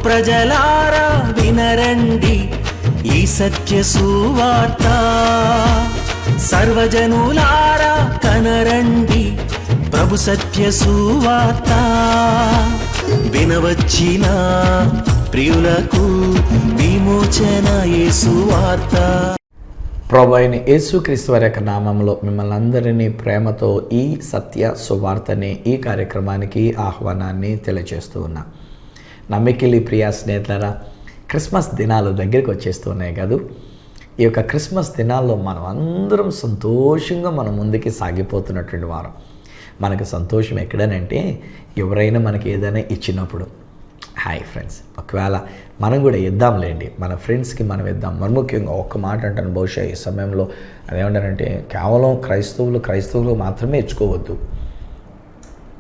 ప్రజలారా వినరండి ఈ సత్య సువార్త, సర్వజనులారా కనరండి ప్రభు సత్య సువార్త. వినవచ్చిన ప్రియులకు విమోచన యేసు వార్త. ప్రభు అయిన యేసుక్రీస్తు వారి యొక్క నామంలో మిమ్మల్ని అందరినీ ప్రేమతో ఈ సత్య సువార్తని ఈ కార్యక్రమానికి ఆహ్వానాన్ని తెలియజేస్తూ ఉన్నా. నమ్మికిలి ప్రియా స్నేహితులారా, క్రిస్మస్ దినాలు దగ్గరికి వచ్చేస్తూ ఉన్నాయి కాదు. ఈ యొక్క క్రిస్మస్ దినాల్లో మనం అందరం సంతోషంగా మనం ముందుకి సాగిపోతున్నటువంటి వారం. మనకు సంతోషం ఎక్కడనంటే ఎవరైనా మనకి ఏదైనా ఇచ్చినప్పుడు. హాయ్ ఫ్రెండ్స్, ఒకవేళ మనం కూడా ఇద్దాంలేండి, మన ఫ్రెండ్స్కి మనం ఇద్దాం. మరి ముఖ్యంగా ఒక్క మాట అంటాను, బహుశా ఈ సమయంలో అదేమంటారంటే కేవలం క్రైస్తవులు మాత్రమే ఇచ్చుకోవద్దు.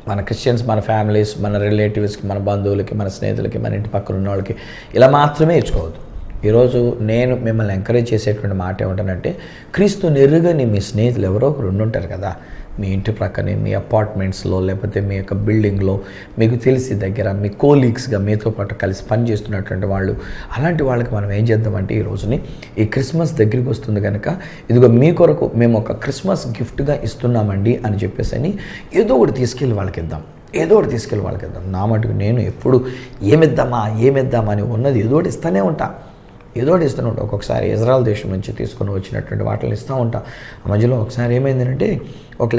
మన క్రిస్టియన్స్, మన ఫ్యామిలీస్, మన రిలేటివ్స్కి, మన బంధువులకి, మన స్నేహితులకి, మన ఇంటి పక్కన ఉన్న వాళ్ళకి ఇలా మాత్రమే ఇచ్చుకోవద్దు. ఈరోజు నేను మిమ్మల్ని ఎంకరేజ్ చేసేటువంటి మాట ఏమంటానంటే, క్రీస్తు నెరుగని మీ స్నేహితులు ఎవరో ఒకరు ఉండుంటారు కదా, మీ ఇంటి ప్రక్కనే, మీ అపార్ట్మెంట్స్లో, లేకపోతే మీ యొక్క బిల్డింగ్లో, మీకు తెలిసి దగ్గర మీ కోలీగ్స్గా మీతో పాటు కలిసి పనిచేస్తున్నటువంటి వాళ్ళు. అలాంటి వాళ్ళకి మనం ఏం చేద్దామంటే ఈ రోజుని ఈ క్రిస్మస్ దగ్గరికి వస్తుంది కనుక ఇదిగో మీ కొరకు మేము ఒక క్రిస్మస్ గిఫ్ట్గా ఇస్తున్నామండి అని చెప్పేసి ఏదో ఒకటి తీసుకెళ్ళి వాళ్ళకి ఇద్దాం. నా మటుకు నేను ఎప్పుడు ఏమిద్దామా అని ఉన్నది ఏదో ఒకటి ఇస్తూనే ఉంటా. ఒక్కొక్కసారి ఇజ్రాయెల్ దేశం నుంచి తీసుకొని వచ్చినటువంటి వాటిని ఇస్తూ ఉంటా. ఆ మధ్యలో ఒకసారి ఏమైందంటే,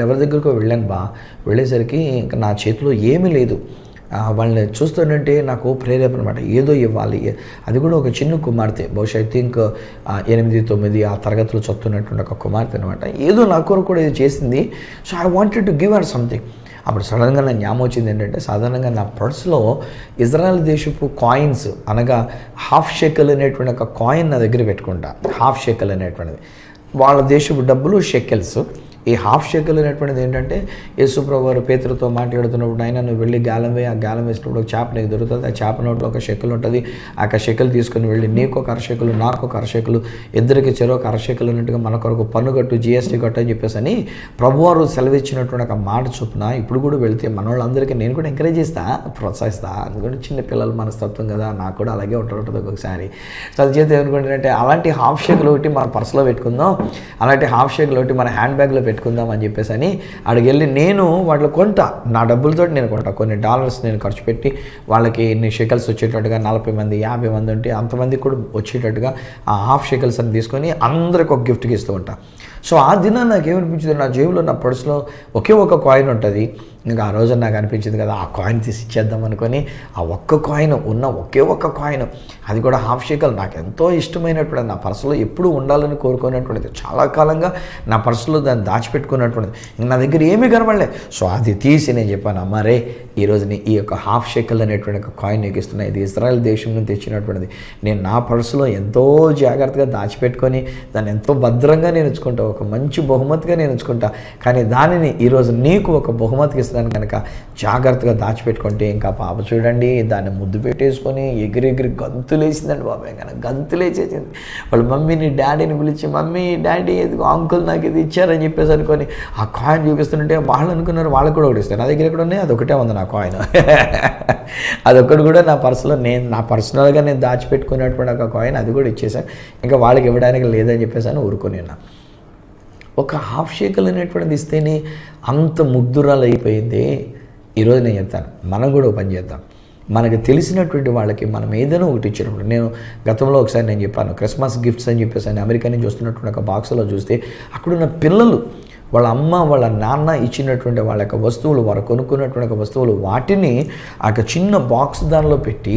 ఎవరి దగ్గరకు వెళ్ళేసరికి ఇంకా నా చేతిలో ఏమీ లేదు. వాళ్ళని చూస్తుంటే నాకు ప్రేరేపణ అనమాట, ఏదో ఇవ్వాలి. అది కూడా ఒక చిన్న కుమార్తె, బహుశా ఐ థింక్ 8-9 ఆ తరగతులు చదువుతున్నటువంటి ఒక కుమార్తె అనమాట. ఏదో నా కొరకు కూడా ఇది చేసింది. So I wanted to give her something. అప్పుడు సడన్గా నా జ్ఞాపకం వచ్చింది ఏంటంటే, సాధారణంగా నా పర్సులో ఇజ్రాయెల్ దేశపు కాయిన్స్, అనగా హాఫ్ షెకెల్ అనేటువంటి ఒక కాయిన్ నా దగ్గర పెట్టుకుంటా. హాఫ్ షెకెల్ అనేటువంటిది వాళ్ళ దేశపు డబ్బులు, షెకెల్స్. ఈ హాఫ్ షెకెల్ అనేటువంటిది ఏంటంటే, యేసుప్రభు వారు పేతురుతో మాట్లాడుతున్నప్పుడు, ఆయన నువ్వు వెళ్ళి గాలం వేయి, ఆ గాలం వేసినప్పుడు ఒక చేప నీకు దొరుకుతుంది, ఆ చేప నోట్లో ఒక షెకెల్ ఉంటుంది, ఆ షెకెల్ తీసుకుని వెళ్ళి నీకు ఒక అరషెకులు, నాకు ఒక అరషెకులు, ఇద్దరికి చెరొక అరషెకులు అన్నట్టుగా మన కొరకు పన్ను కట్టు, జిఎస్టీ కట్టు అని చెప్పేసి అని ప్రభువారు సెలవిచ్చినటువంటి ఒక మాట చొప్పున ఇప్పుడు కూడా వెళితే మన వాళ్ళందరికీ నేను కూడా ఎంకరేజ్ చేస్తా, ప్రోత్సహిస్తా. అందుకని చిన్న పిల్లల మనస్తత్వం కదా, నాకు కూడా అలాగే ఉంటుంది ఒక్కొక్కసారి. సో అది చేతి ఏమనుకుంటానంటే, అలాంటి హాఫ్ షెకులు ఒకటి మన పర్సులో పెట్టుకుందాం, అలాంటి హాఫ్ షెకులు ఒకటి మన హ్యాండ్ బ్యాగ్లో పెట్టుకుందాం అని చెప్పేసి అని అక్కడికి వెళ్ళి నేను వాటిలో కొంటా. నా డబ్బులతో నేను కొంటా. కొన్ని డాలర్స్ నేను ఖర్చు పెట్టి వాళ్ళకి ఎన్ని షెకల్స్ వచ్చేటట్టుగా, 40 మంది 50 మంది ఉంటే అంతమందికి కూడా వచ్చేటట్టుగా ఆ హాఫ్ షెకల్స్ అని తీసుకొని అందరికి ఒక గిఫ్ట్కి ఇస్తూ ఉంటా. సో ఆ దినాన్ని నాకు ఏమనిపించింది, నా జేబులో, నా పర్సులో ఒకే ఒక కాయిన్ ఉంటుంది. ఇంకా ఆ రోజు నాకు అనిపించింది కదా, ఆ కాయిన్ తీసి ఇచ్చేద్దాం అనుకొని ఆ ఒక్క కాయిన్, ఉన్న ఒకే ఒక్క కాయిన్, అది కూడా హాఫ్ షెకల్, నాకు ఎంతో ఇష్టమైనటువంటి, నా పర్సులో ఎప్పుడూ ఉండాలని కోరుకునేటువంటిది, చాలా కాలంగా నా పర్సులో దాన్ని దాచిపెట్టుకున్నటువంటిది. ఇంక నా దగ్గర ఏమీ కనబడలే. సో అది తీసి నేను చెప్పాను, అమ్మారే ఈరోజు ఈ యొక్క హాఫ్ షెకల్ అనేటువంటి ఒక కాయిన్ నీకు ఇస్తున్నాయి, ఇది ఇజ్రాయెల్ దేశం నుంచి తెచ్చినటువంటిది. నేను నా పర్సులో ఎంతో జాగ్రత్తగా దాచిపెట్టుకొని దాన్ని ఎంతో భద్రంగా నేను ఉంచుకుంటా, ఒక మంచి బహుమతిగా నేను ఉంచుకుంటా. కానీ దానిని ఈరోజు నీకు ఒక బహుమతికి ఇస్తున్నాను కనుక జాగ్రత్తగా దాచిపెట్టుకుంటే. ఇంకా పాప చూడండి, దాన్ని ముద్దు పెట్టేసుకొని ఎగిరి గంతులేసిందండి బాబాయ్, కానీ గంతులేసేసింది. వాళ్ళ మమ్మీని, డాడీని పిలిచి, మమ్మీ, డాడీ ఎదుగు అంకుల్ నాకు ఇది ఇచ్చారని చెప్పేసి అనుకొని ఆ కాయిన్ చూపిస్తుంటే వాళ్ళు అనుకున్నారు వాళ్ళకి కూడా ఒకటి ఇస్తారు. నా దగ్గర ఎక్కడ ఉన్నాయి, అదొకటే ఉంది నా కాయిన్. అదొకటి కూడా నా పర్సులో, నా పర్సనల్గా నేను దాచిపెట్టుకున్నటువంటి ఒక కాయిన్, అది కూడా ఇచ్చేసాను. ఇంకా వాళ్ళకి ఇవ్వడానికి లేదని చెప్పేసి అని ఊరుకొని ఉన్నా. ఒక హాఫ్ షెకల్ అనేటువంటిది ఇస్తేనే అంత ముగ్ధురాలు అయిపోయింది. ఈరోజు నేను చెప్తాను, మనం కూడా పని చేద్దాం. మనకు తెలిసినటువంటి వాళ్ళకి మనం ఏదైనా ఒకటి ఇచ్చినప్పుడు, నేను గతంలో ఒకసారి నేను చెప్పాను, క్రిస్మస్ గిఫ్ట్స్ అని చెప్పేసి అని అమెరికా నుంచి వస్తున్నటువంటి ఒక బాక్స్లో చూస్తే అక్కడున్న పిల్లలు వాళ్ళ అమ్మ వాళ్ళ నాన్న ఇచ్చినటువంటి వాళ్ళ యొక్క వస్తువులు, వారు కొనుక్కున్నటువంటి వస్తువులు, వాటిని ఆ చిన్న బాక్స్ దానిలో పెట్టి,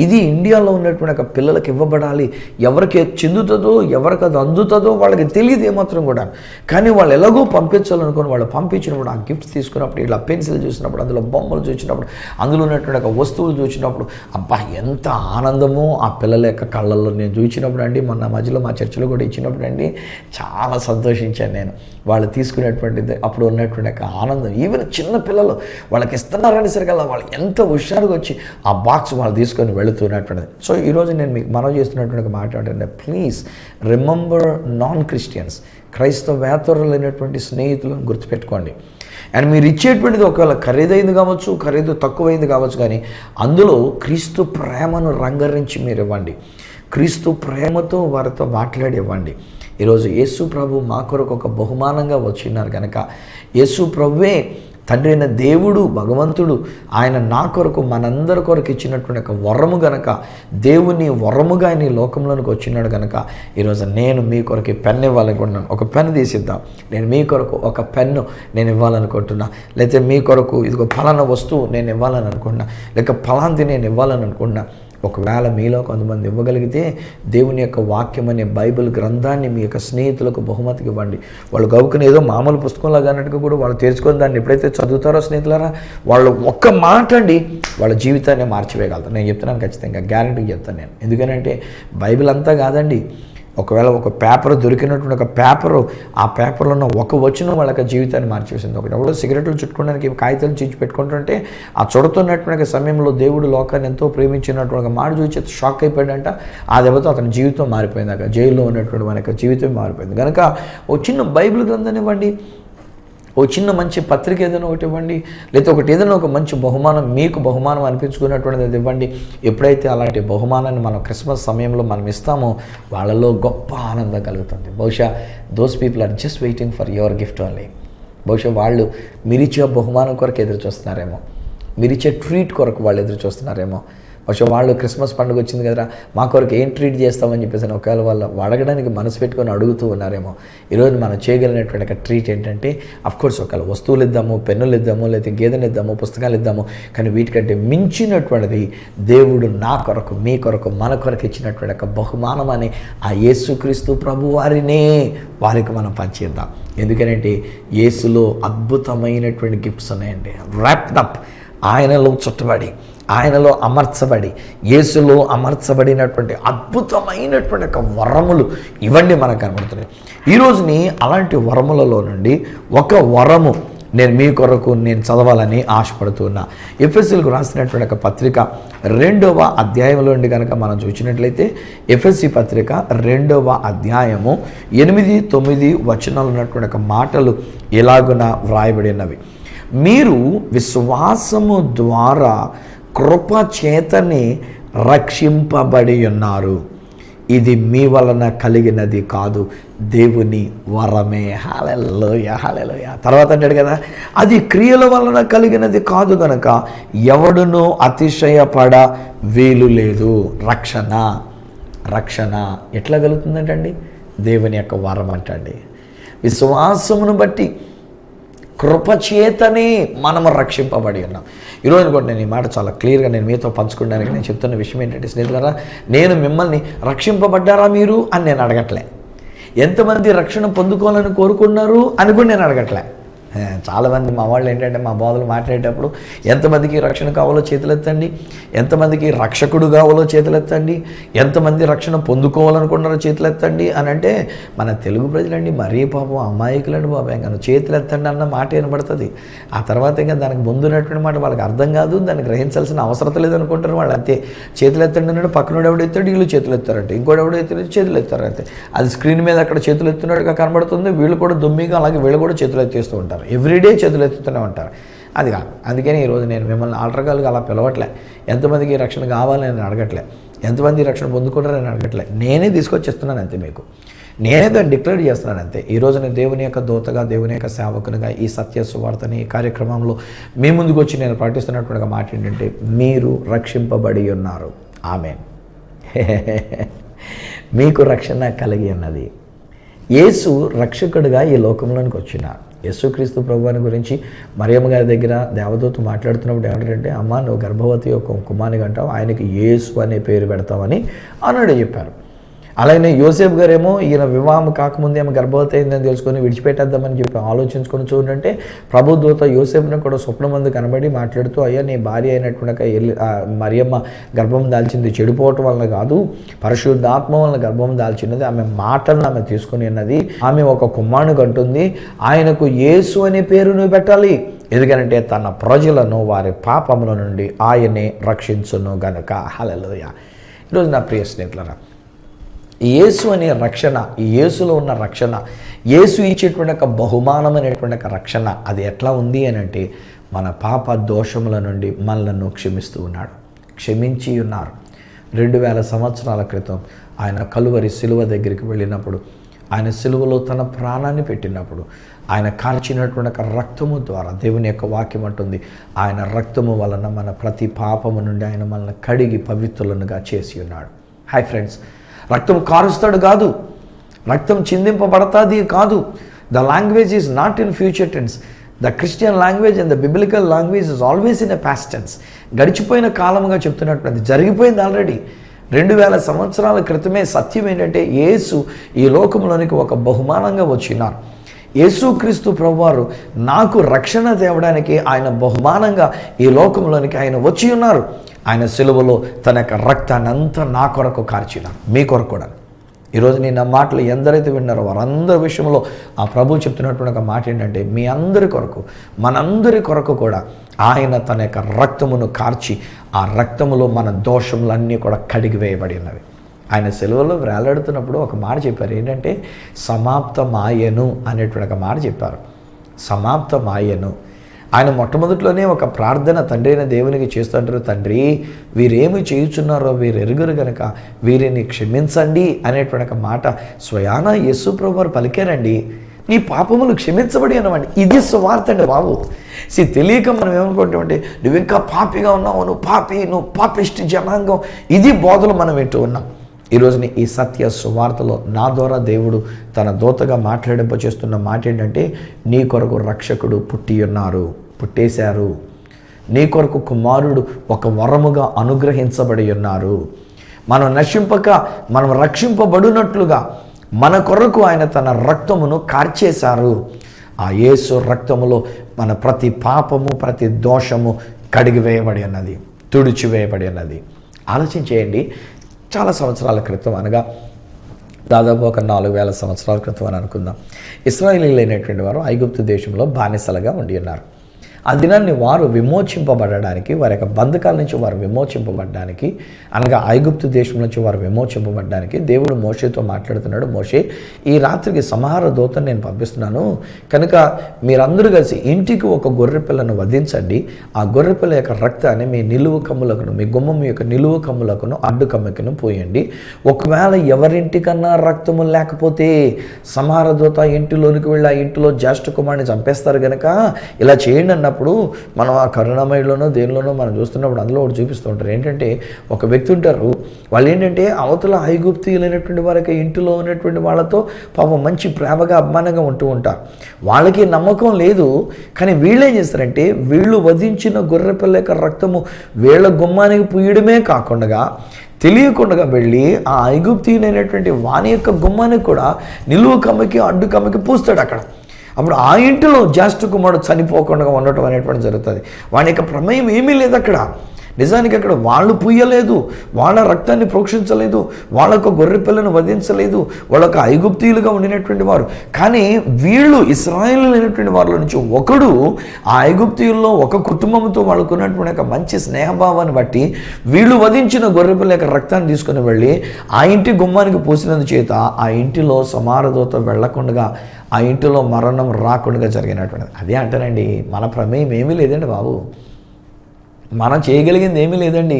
ఇది ఇండియాలో ఉన్నటువంటి ఒక పిల్లలకి ఇవ్వబడాలి, ఎవరికి చెందుతుందో ఎవరికి అది అందుతుందో వాళ్ళకి తెలియదు ఏమాత్రం కూడా. కానీ వాళ్ళు ఎలాగో పంపించాలనుకుని వాళ్ళు పంపించినప్పుడు, ఆ గిఫ్ట్స్ తీసుకున్నప్పుడు, ఇలా పెన్సిల్ చూసినప్పుడు, అందులో బొమ్మలు చూసినప్పుడు, అందులో ఉన్నటువంటి ఒక వస్తువులు చూసినప్పుడు, అబ్బా ఎంత ఆనందమో ఆ పిల్లల యొక్క కళ్ళల్లో నేను చూసినప్పుడు అండి. మొన్న మధ్యలో మా చర్చిలో కూడా ఇచ్చినప్పుడు అండి చాలా సంతోషించాను నేను. వాళ్ళు తీసుకునేటువంటిది అప్పుడు ఉన్నటువంటి ఒక ఆనందం. ఈవెన్ చిన్న పిల్లలు వాళ్ళకి ఇస్తున్నారని సరికల్లా వాళ్ళు ఎంత హుషారుగా వచ్చి ఆ బాక్స్ వాళ్ళు తీసుకొని వెళుతున్నటువంటిది. సో ఈరోజు నేను మీకు మనవి చేస్తున్నటువంటి మాట ఏంటంటే, ప్లీజ్ రిమెంబర్ నాన్ క్రిస్టియన్స్, క్రైస్తవేతరులైనటువంటి స్నేహితులను గుర్తుపెట్టుకోండి. అండ్ మీరు ఇచ్చేటువంటిది ఒకవేళ ఖరీదైంది కావచ్చు, ఖరీదు తక్కువైంది కావచ్చు, కానీ అందులో క్రీస్తు ప్రేమను రంగరించి మీరు ఇవ్వండి. క్రీస్తు ప్రేమతో వారితో మాట్లాడి ఇవ్వండి. ఈరోజు యేసు ప్రభు మా కొరకు ఒక బహుమానంగా వచ్చినారు కనుక, యేసు ప్రభువే తండ్రి అయిన దేవుడు భగవంతుడు ఆయన నా కొరకు మనందరి కొరకు ఇచ్చినటువంటి ఒక వరము గనక, దేవుని వరముగా ఆయన ఈ లోకంలోనికి వచ్చినాడు కనుక, ఈరోజు నేను మీ కొరకు పెన్ను ఇవ్వాలనుకుంటున్నాను. ఒక పెన్ను తీసిద్దాం. నేను మీ కొరకు ఒక పెన్ను నేను ఇవ్వాలనుకుంటున్నా, లేకపోతే మీ కొరకు ఇదిగో ఫలానా వస్తువు నేను ఇవ్వాలని అనుకుంటున్నా, లేక ఫలాంతి నేను ఇవ్వాలని అనుకుంటున్నా. ఒకవేళ మీలో కొంతమంది ఇవ్వగలిగితే దేవుని యొక్క వాక్యం అనే బైబిల్ గ్రంథాన్ని మీ యొక్క స్నేహితులకు బహుమతికి ఇవ్వండి. వాళ్ళు గౌకుని ఏదో మామూలు పుస్తకంలాగా అన్నట్టుగా కూడా వాళ్ళు తెరుచుకొని దాన్ని ఎప్పుడైతే చదువుతారో స్నేహితులారా, వాళ్ళు ఒక్క మాట అండి వాళ్ళ జీవితాన్ని మార్చివేయగలుగుతారు. నేను చెప్తున్నాను, ఖచ్చితంగా గ్యారెంటీగా చెప్తాను నేను. ఎందుకనంటే బైబిల్ అంతా కాదండి. ఒకవేళ ఒక పేపర్ దొరికినటువంటి ఒక పేపరు, ఆ పేపర్లో ఉన్న ఒక వచనం వాళ్ళ జీవితాన్ని మార్చేసింది. ఒకటి సిగరెట్లు చుట్టుకోవడానికి కాగితాలు చించి పెట్టుకుంటుంటే ఆ చుడుతున్నటువంటి సమయంలో దేవుడు లోకాన్ని ఎంతో ప్రేమించినటువంటి మాట చూసి షాక్ అయిపోయాడంట. ఆ దెబ్బతో అతని జీవితం మారిపోయింది. అక్కడ జైల్లో ఉన్నటువంటి మన యొక్క జీవితం మారిపోయింది. కనుక ఓ చిన్న బైబిల్ గ్రంథాన్ని ఇవ్వండి, ఓ చిన్న మంచి పత్రిక ఏదైనా ఒకటి ఇవ్వండి, లేకపోతే ఒకటి ఏదైనా ఒక మంచి బహుమానం మీకు బహుమానం అనిపించుకున్నటువంటిది అది ఇవ్వండి. ఎప్పుడైతే అలాంటి బహుమానాన్ని మనం క్రిస్మస్ సమయంలో మనం ఇస్తామో వాళ్ళలో గొప్ప ఆనందం కలుగుతుంది. బహుశా those people are just waiting for your gift only. బహుశా వాళ్ళు మీరిచ్చే బహుమానం కొరకు ఎదురు చూస్తున్నారేమో, మీరిచ్చే ట్రీట్ కొరకు వాళ్ళు ఎదురు చూస్తున్నారేమో. బహుశా వాళ్ళు క్రిస్మస్ పండుగ వచ్చింది కదరా, మా కొరకు ఏం ట్రీట్ చేస్తామని చెప్పేసి ఒకవేళ వాళ్ళు అడగడానికి మనసు పెట్టుకొని అడుగుతూ ఉన్నారేమో. ఈరోజు మనం చేయగలిగినటువంటి ఒక ట్రీట్ ఏంటంటే, అఫ్కోర్స్ ఒకవేళ వస్తువులు ఇద్దాము, పెన్నులు ఇద్దాము, లేకపోతే గేదెలు ఇద్దాము, పుస్తకాలు ఇద్దాము, కానీ వీటికంటే మించినటువంటిది దేవుడు నా కొరకు మీ కొరకు మన కొరకు ఇచ్చినటువంటి ఒక బహుమానం అని ఆ యేసుక్రీస్తు ప్రభు వారికి మనం పంచిద్దాం. ఎందుకంటే యేసులో అద్భుతమైనటువంటి గిఫ్ట్స్ ఉన్నాయండి. ర్యాప్డ్ అప్, ఆయనలో చుట్టబడి, ఆయనలో అమర్చబడి, యేసులో అమర్చబడినటువంటి అద్భుతమైనటువంటి ఒక వరములు ఇవన్నీ మనకు కనబడుతున్నాయి. ఈరోజుని అలాంటి వరములలో నుండి ఒక వరము నేను మీ కొరకు నేను చదవాలని ఆశపడుతున్నా. ఎఫెసీలకు రాసినటువంటి ఒక పత్రిక 2వ అధ్యాయంలో నుండి కనుక మనం చూసినట్లయితే, ఎఫెసీ పత్రిక 2వ అధ్యాయము 8, 9 వచనాలు ఉన్నటువంటి ఒక మాటలు ఎలాగున వ్రాయబడినవి. మీరు విశ్వాసము ద్వారా కృప చేతనే రక్షింపబడి ఉన్నారు. ఇది మీ వలన కలిగినది కాదు, దేవుని వరమే. హల్లెలూయా, హల్లెలూయా. తర్వాత అంటాడు కదా, అది క్రియల వలన కలిగినది కాదు గనక ఎవడునూ అతిశయపడ వీలు లేదు. రక్షణ ఎట్లా కలుగుతుందంటండి? దేవుని యొక్క వరం అంటండి. విశ్వాసమును బట్టి కృపచేతనే మనము రక్షింపబడి ఉన్నాం. ఈరోజు కూడా నేను ఈ మాట చాలా క్లియర్గా నేను మీతో పంచుకోవడానికి నేను చెప్తున్న విషయం ఏంటంటే, స్నేహితులారా, నేను మిమ్మల్ని రక్షింపబడ్డారా మీరు అని నేను అడగట్లే. ఎంతమంది రక్షణ పొందుకోవాలని కోరుకున్నారు అని కూడా నేను అడగట్లే. చాలామంది మా వాళ్ళు ఏంటంటే మా బోధలు మాట్లాడేటప్పుడు ఎంతమందికి రక్షణ కావాలో చేతులెత్తండి, ఎంతమందికి రక్షకుడు కావాలో చేతులెత్తండి, ఎంతమంది రక్షణ పొందుకోవాలనుకున్నారో చేతులెత్తండి అని అంటే, మన తెలుగు ప్రజలండి మరీ పాపం అమాయకులండి బాబు. ఇంకా చేతులెత్తండి అన్న మాట వినబడుతుంది. ఆ తర్వాత ఇంకా దానికి ముందున్నటువంటి మాట వాళ్ళకి అర్థం కాదు, దాన్ని గ్రహించాల్సిన అవసరం లేదనుకుంటారు వాళ్ళు. అంతే, చేతులెత్తండి అన్నాడు, పక్కనోడు ఎవడు ఎత్తాడు, వీళ్ళు చేతులు ఎత్తారంటే, ఇంకోటి ఎవడో ఎత్తాడు, చేతులు ఎత్తారంతే. అది స్క్రీన్ మీద అక్కడ చేతులు ఎత్తున్నట్టుగా కనబడుతుంది, వీళ్ళు కూడా దుమ్మిగా అలాగే వీళ్ళు కూడా చేతులు ఎత్తేస్తూ ఉంటారు. ఎవ్రీడే చేతులు ఎత్తుతూనే ఉంటారు. అది కాదు. అందుకని ఈరోజు నేను మిమ్మల్ని ఆల్టర్గాలుగా అలా పిలవట్లే. ఎంతమందికి రక్షణ కావాలని నేను అడగట్లే, ఎంతమంది రక్షణ పొందుకుంటారని అడగట్లే. నేనే తీసుకొచ్చేస్తున్నాను అంతే, మీకు నేనే దాన్ని డిక్లేర్ చేస్తున్నాను అంతే. ఈరోజు నేను దేవుని యొక్క దూతగా, దేవుని యొక్క సేవకునిగా ఈ సత్య సువార్తని ఈ కార్యక్రమంలో మీ ముందుకు వచ్చి నేను పాటిస్తున్నటువంటి మాట ఏంటంటే, మీరు రక్షింపబడి ఉన్నారు. ఆమేన్. మీకు రక్షణ కలిగి ఉన్నది. యేసు రక్షకుడిగా ఈ లోకంలోనికి వచ్చినారు. యేసుక్రీస్తు ప్రభువాని గురించి మరియమ్మ గారి దగ్గర దేవదూత మాట్లాడుతున్నప్పుడు ఏమంటారంటే, అమ్మ నువ్వు గర్భవతి ఒక కుమారుని అంటావు, ఆయనకి యేసు అనే పేరు పెడతామని అన్నాడు చెప్పారు. అలాగే యోసేపు గారేమో ఈయన వివాహం కాకముందే ఆమె గర్భవతి అయిందని తెలుసుకొని విడిచిపెట్టేద్దామని చెప్పి ఆలోచించుకొని చూడంటే, ప్రభుదూత యోసేపుని కూడా స్వప్నమందు కనబడి మాట్లాడుతూ, అయ్యా నీ భార్య అయినటువంటి మరియమ్మ గర్భం దాల్చింది చెడిపోవటం వలన కాదు, పరిశుద్ధాత్మ వలన గర్భం దాల్చినది, ఆమె మాటలను ఆమె తీసుకుని ఉన్నది, ఆమె ఒక కుమారుని కంటుంది, ఆయనకు యేసు అనే పేరు నువ్వు పెట్టాలి, ఎందుకంటే తన ప్రజలను వారి పాపముల నుండి ఆయనే రక్షించును గనుక. హల్లెలూయా. ఈరోజు నా ప్రియ స్నేహితులారా, యేసు అనే రక్షణ, ఈ యేసులో ఉన్న రక్షణ, యేసు ఇచ్చేటువంటి ఒక బహుమానమైనటువంటి ఒక రక్షణ అది ఎట్లా ఉంది అని అంటే మన పాప దోషముల నుండి మనలను క్షమిస్తూ ఉన్నాడు, క్షమించి ఉన్నారు. 2000 సంవత్సరాల క్రితం ఆయన కలువరి సిలువ దగ్గరికి వెళ్ళినప్పుడు, ఆయన సిలువలో తన ప్రాణాన్ని పెట్టినప్పుడు, ఆయన కాల్చినటువంటి ఒక రక్తము ద్వారా, దేవుని యొక్క వాక్యం అంటుంది, ఆయన రక్తము వలన మన ప్రతి పాపము నుండి ఆయన మనల్ని కడిగి పవిత్రులనుగా చేసి ఉన్నాడు. హాయ్ ఫ్రెండ్స్, రక్తం కారుస్తాడు కాదు, రక్తం చిందింపబడతాది కాదు. The language is not in future tense. The Christian language and the biblical language is always in a past tense. గడిచిపోయిన కాలముగా చెప్తున్నట్టు జరిగిపోయింది ఆల్రెడీ. 2000 సంవత్సరాల క్రితమే సత్యం ఏంటంటే యేసు ఈ లోకంలోనికి ఒక బహుమానంగా వచ్చినారు. యేసుక్రీస్తు ప్రభువారు నాకు రక్షణ తేవడానికి ఆయన బహుమానంగా ఈ లోకంలోనికి ఆయన వచ్చి ఉన్నారు. ఆయన సిలువలో తన యొక్క రక్తాన్ని అంతా నా కొరకు కార్చినారు, మీ కొరకు కూడా. ఈరోజు నేను ఆ మాటలు ఎందరైతే విన్నారో వారందరి విషయంలో ఆ ప్రభు చెప్తున్నటువంటి ఒక మాట ఏంటంటే మీ అందరి కొరకు, మనందరి కొరకు కూడా ఆయన తన యొక్క రక్తమును కార్చి ఆ రక్తములో మన దోషములన్నీ కూడా కడిగి వేయబడి ఉన్నవి. ఆయన సెలవులో వేలాడుతున్నప్పుడు ఒక మాట చెప్పారు, ఏంటంటే సమాప్తమాయను అనేటువంటి ఒక మాట చెప్పారు. సమాప్తమాయను. ఆయన మొట్టమొదటిలోనే ఒక ప్రార్థన తండ్రి అయిన దేవునికి చేస్తుంటారు, తండ్రి వీరేమి చేయుచున్నారో వీరు ఎరుగురు గనక వీరిని క్షమించండి అనేటువంటి ఒక మాట స్వయాన యేసు ప్రభువు వారు పలికారండి. నీ పాపములు క్షమించబడి అన్నమాట. ఇది సువార్త అండి బాబు. తెలియక మనం ఏమనుకుంటామంటే నువ్వు ఇంకా పాపిగా ఉన్నావు, నువ్వు పాపి, నువ్వు పాపిష్టి జనాంగం, ఇది బోధలు మనం వింటూ ఉన్నాం. ఈరోజుని ఈ సత్య సువార్తలో నా ద్వారా దేవుడు తన దూతగా మాట్లాడింపచేస్తున్న మాట ఏంటంటే నీ కొరకు రక్షకుడు పుట్టేశారు. నీ కొరకు కుమారుడు ఒక వరముగా అనుగ్రహించబడి ఉన్నారు. మనం నశింపక మనం రక్షింపబడినట్లుగా మన కొరకు ఆయన తన రక్తమును కార్చేశారు. ఆ యేసు రక్తములో మన ప్రతి పాపము, ప్రతి దోషము కడిగివేయబడి ఉన్నది, తుడిచివేయబడి ఉన్నది. ఆలోచించేయండి. చాలా సంవత్సరాల క్రితం, అనగా దాదాపు ఒక 4000 సంవత్సరాల క్రితం అని అనుకుందాం, ఇశ్రాయేలీయులు అయినటువంటి వారు ఐగుప్తు దేశంలో బానిసలుగా ఉండి ఉన్నారు. ఆ దినాన్ని వారు విమోచింపబడడానికి, వారి యొక్క బంధకాల నుంచి వారు విమోచింపబడడానికి, అనగా ఐగుప్తు దేశం నుంచి వారు విమోచింపబడడానికి దేవుడు మోషేతో మాట్లాడుతున్నాడు. మోషే, ఈ రాత్రికి సంహార దూతను నేను పంపిస్తున్నాను కనుక మీరందరూ కలిసి ఇంటికి ఒక గొర్రెపిల్లను వధించండి. ఆ గొర్రెపిల్ల యొక్క రక్తాన్ని మీ నిలువు కమ్ములకును, మీ గుమ్మం యొక్క నిలువు కమ్ములకును అడ్డు కమ్ముకును పోయండి. ఒకవేళ ఎవరింటికన్నా రక్తము లేకపోతే సంహార దూత ఇంటిలోనికి వెళ్ళి ఆ ఇంటిలో జ్యేష్ఠ కుమారుని చంపేస్తారు కనుక ఇలా చేయండి అన్నప్పుడు మనం ఆ కరుణామయులోనో దేనిలోనో మనం చూస్తున్నప్పుడు అందులో ఒకటి చూపిస్తూ ఉంటారు. ఏంటంటే ఒక వ్యక్తి ఉంటారు, వాళ్ళు ఏంటంటే అవతల ఐగుప్తీయులైనటువంటి వారికి ఇంటిలో ఉన్నటువంటి వాళ్ళతో పాపం మంచి ప్రేమగా అభిమానంగా ఉంటూ ఉంటారు. వాళ్ళకి నమ్మకం లేదు. కానీ వీళ్ళు ఏం చేస్తారంటే వీళ్ళు వధించిన గొర్రెపిల్ల యొక్క రక్తము వీళ్ళ గుమ్మానికి పూయడమే కాకుండా తెలియకుండా వెళ్ళి ఆ ఐగుప్తీయులైనటువంటి వాని యొక్క గుమ్మానికి కూడా నిలువు కమ్మకి అడ్డు కమ్మకి పూస్తాడు అక్కడ. అప్పుడు ఆ ఇంటిలో జ్యేష్ఠ కుమారుడు చనిపోకుండా ఉండటం అనేటువంటి జరుగుతుంది. వాని యొక్క ప్రమేయం ఏమీ లేదు అక్కడ. నిజానికి అక్కడ వాళ్ళు పుయ్యలేదు, వాళ్ళ రక్తాన్ని ప్రోక్షించలేదు, వాళ్ళొక గొర్రె పిల్లను వధించలేదు, వాళ్ళొక ఐగుప్తీయులుగా ఉండినటువంటి వారు. కానీ వీళ్ళు ఇశ్రాయేలీయులైనటువంటి వారిలో నుంచి ఒకడు ఆ ఐగుప్తీయుల్లో ఒక కుటుంబంతో వాళ్ళకున్నటువంటి ఒక మంచి స్నేహభావాన్ని బట్టి వీళ్ళు వధించిన గొర్రె పిల్ల యొక్క రక్తాన్ని తీసుకుని వెళ్ళి ఆ ఇంటి గుమ్మానికి పూసినందు చేత ఆ ఇంటిలో సమారదూత వెళ్లకుండా, ఆ ఇంటిలో మరణం రాకుండా జరిగినటువంటిది. అదే అంటానండి, మన ప్రమేయం ఏమీ లేదండి బాబు. మనం చేయగలిగింది ఏమీ లేదండి.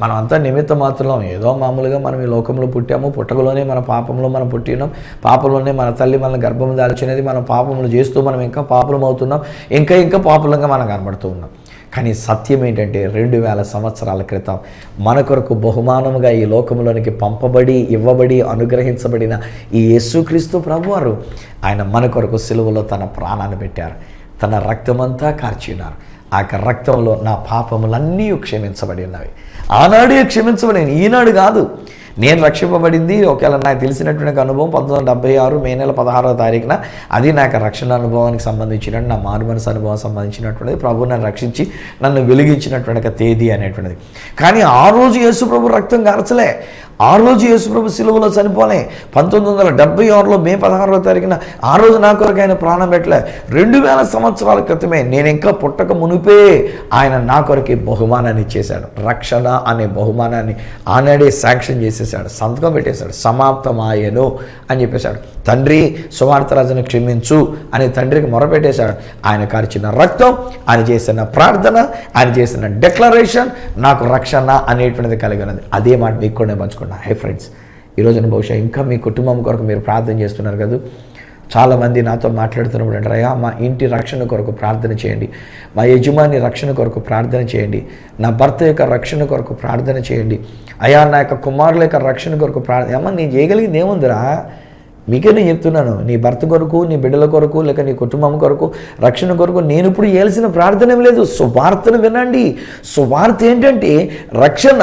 మనం అంతా నిమిత్త మాత్రం, ఏదో మామూలుగా మనం ఈ లోకంలో పుట్టాము, పుట్టకలోనే మన పాపంలో మనం పుట్టినాం, పాపంలోనే మన తల్లి మన గర్భం దాల్చినది, మనం పాపములు చేస్తూ మనం ఇంకా పాపులం అవుతున్నాం, ఇంకా పాపులంగా మనం కనబడుతూ ఉన్నాం. కానీ సత్యం ఏంటంటే 2000 సంవత్సరాల క్రితం మన కొరకు బహుమానముగా ఈ లోకంలోనికి పంపబడి, ఇవ్వబడి, అనుగ్రహించబడిన ఈ యేసుక్రీస్తు ప్రభువారు ఆయన మన కొరకు సిలువలో తన ప్రాణాన్ని పెట్టారు, తన రక్తమంతా కార్చినారు. ఆ రక్తంలో నా పాపములన్నీ క్షమించబడి ఉన్నవి. ఆనాడే క్షమించబడి, ఈనాడు కాదు. నేను రక్షింపబడింది ఒకవేళ నాకు తెలిసినటువంటి అనుభవం 1976 మే నెల 16వ తారీఖున, అది నాకు రక్షణ అనుభవానికి సంబంధించినట్టు, నా మారు మనసు అనుభవం సంబంధించినటువంటిది, ప్రభు నన్ను రక్షించి నన్ను వెలిగించినటువంటి తేదీ అనేటువంటిది. కానీ ఆ రోజు యేసు ప్రభు రక్తం గార్చలే. ఆ రోజు యేసుప్రభు సిలువలో చనిపోలే. 1976లో మే 16వ తారీఖున ఆ రోజు నా కొరకు ఆయన ప్రాణం పెట్టలే. 2000 సంవత్సరాల క్రితమే, నేను ఇంకా పుట్టక మునిపే ఆయన నా కొరకి బహుమానాన్ని ఇచ్చేశాడు. రక్షణ అనే బహుమానాన్ని ఆనాడే శాంక్షన్ చేసేసాడు, సంతకం పెట్టేశాడు. సమాప్తమాయను అని చెప్పేశాడు. తండ్రి సువార్తరాజును క్షమించు అని తండ్రికి మొరపెట్టేశాడు. ఆయన కార్చిన రక్తం, ఆయన చేసిన ప్రార్థన, ఆయన చేసిన డిక్లరేషన్ నాకు రక్షణ అనేటువంటిది కలిగి ఉన్నది. అదే మాట మీకు కూడా నేను పంచుకున్నా. హై ఫ్రెండ్స్, ఈరోజున బహుశా ఇంకా మీ కుటుంబం కొరకు మీరు ప్రార్థన చేస్తున్నారు కదా. చాలామంది నాతో మాట్లాడుతున్నప్పుడు అంటారు, అయ్యా మా ఇంటి రక్షణ కొరకు ప్రార్థన చేయండి, మా యజమాని రక్షణ కొరకు ప్రార్థన చేయండి, నా భర్త యొక్క రక్షణ కొరకు ప్రార్థన చేయండి, అయ్యా నా యొక్క కుమారుల యొక్క రక్షణ కొరకు ప్రార్థన. అమ్మ నేను చేయగలిగింది ఏముందిరా? మీకే నేను చెప్తున్నాను, నీ భర్త కొరకు, నీ బిడ్డల కొరకు, లేక నీ కుటుంబం కొరకు, రక్షణ కొరకు నేను ఇప్పుడు చేయాల్సిన ప్రార్థన ఏం లేదు. సువార్తను వినండి. సువార్త ఏంటంటే రక్షణ